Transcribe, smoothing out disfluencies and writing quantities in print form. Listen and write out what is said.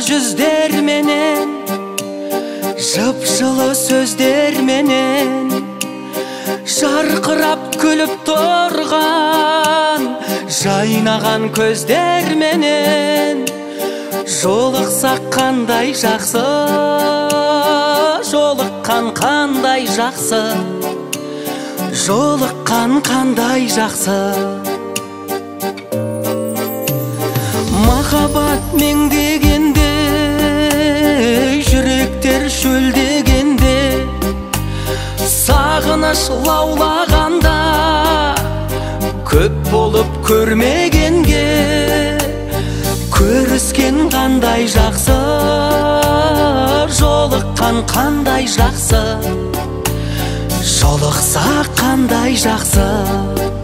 жүздер менен, жып-жылы сөздер менен, жарқырап күліп тұрған жайнаған көздер менен, жолықсақ қандай жақсы, жолыққан қандай жақсы, жолыққан қандай жақсы. Махаббат меңдегенде, жүректер шөлдегенде, сағыныш лаулағанда, көп болып көрмегенге, көріскен қандай жақсы, жолыққан қандай жақсы, жолықса қандай жақсы.